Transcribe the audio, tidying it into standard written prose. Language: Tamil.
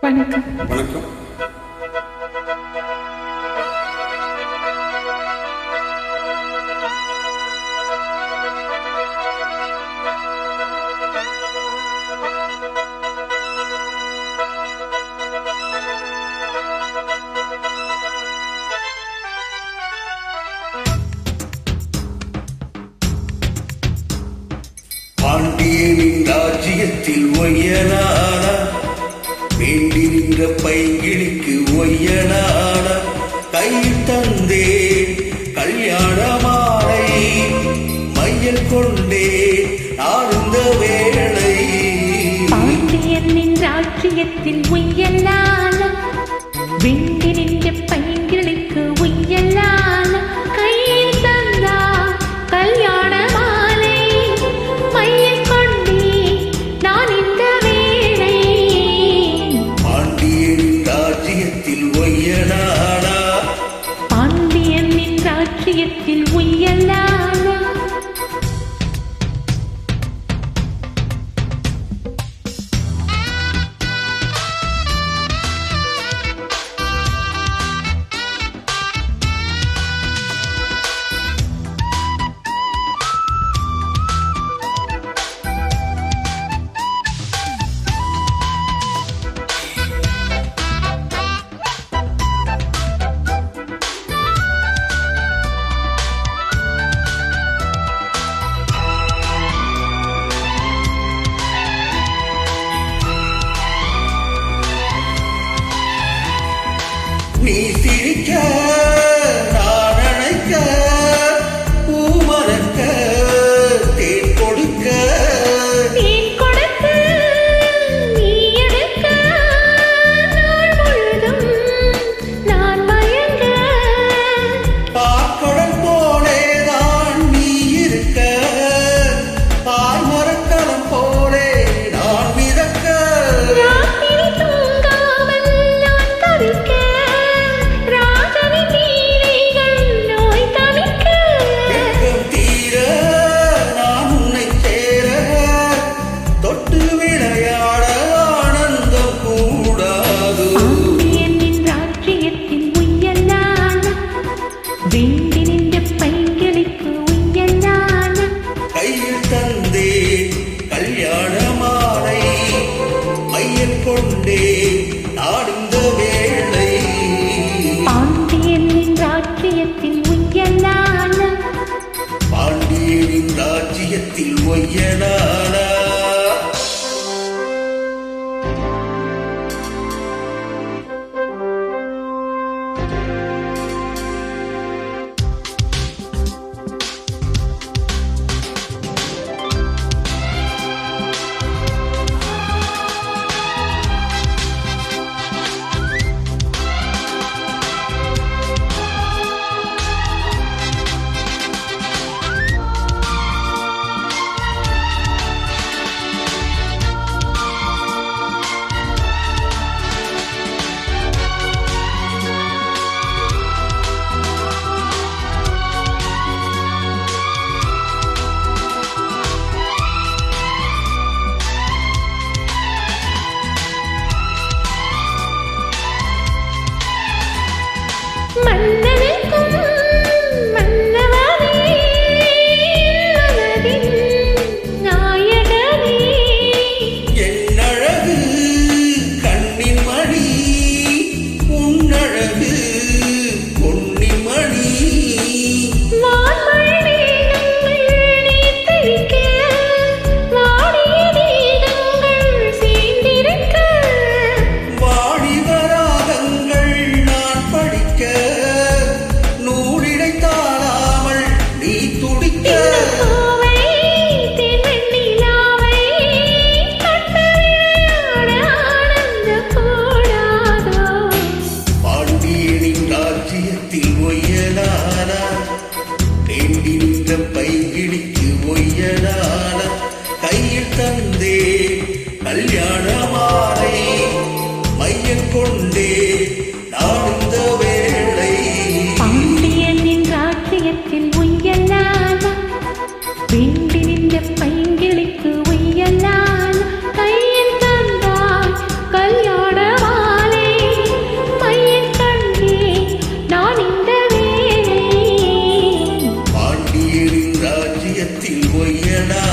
வணக்கம். வணக்கம். பாண்டியனின் ராஜ்யத்தில் ஒய்யனான வேண்டி நின்ற பைங்கிழிக்கு ஒய்யனான கையில் தந்தேன் கல்யாண மாலை மையல் கொண்டே ஆழ்ந்த வேளை. பாண்டியனின் ராஜ்யத்தில் ஒய்யலான வேண்டி நின்ற பைங்கிழிக்கு ஒய்யலான கையில் தந்தா கல்யாண மாலை மையல் கொண்டே நான் இந்த வேளை. பாண்டியனின் ராஜ்யத்தில் ஒய்யனானா பாண்டியனின் ராஜ்யத்தில் ஒய்யலான நீ சிரிக்க நான் அழைக்க பூமரக்க தேன் கொடுக்க தேன் கொடுத்து நீ எடுக்க நாள் முழுதும் நான் மயங்க. பார்க்கடல் போலேதான் நீ இருக்க பாய்மரக்கலம் போலே நான் மிதக்க. ராத்திரி தூங்காமல் நான் தவிக்க ராஜனின் லீலைகள் நோய் தவிக்க. எங்கும் தீர நான் உன்னை சேர தொட்டு விளையாட ஆனந்தம் கூடாது. பாண்டியனின் ராஜ்யத்தில் உய்யலான வேண்டி நின்ற பைங்கிழிக்கு உய்யலான கையில் தந்தேன் கல்யாண மாலை மையல் கொண்டே நாடுந்த வேளை. பாண்டியனின் ராஜ்யத்தில் உய்யலான பாண்டியனின் ராஜ்யத்தில் ஒய்யனானா மன்னனுக்கும் மன்னவனே மனதின் நாயகனே. என் அழகு கண்ணின் மணி உன்னழகு பொன்னின் மணி. வான்மழை மேகங்கள் நீர்த்தரிக்க வாடிய தேகங்கள் சேர்ந்திருக்க. வாடிவராகங்கள் நான் படிக்க நூலிடை தாழாமல் நீ துடிக்க. கோவை தென்னிலாவை கண்டு விளையாட ஆனந்த கூடாதோ. பாண்டியனின் ராஜ்யத்தில் ஒய்யனானா வேண்டி நின்ற பைங்கிழிக்கு ஒய்யனானா கையில் தந்தே கல்யாண மாலை மையல் கொண்டே நாடுந்த வேளை. பாண்டியனின் ராஜ்யத்தில் உய்யலான வேண்டி நின்ற பைங்கிழிக்கு உய்யலான கையில் தந்தாய் கல்யாண ஒய்யலாலா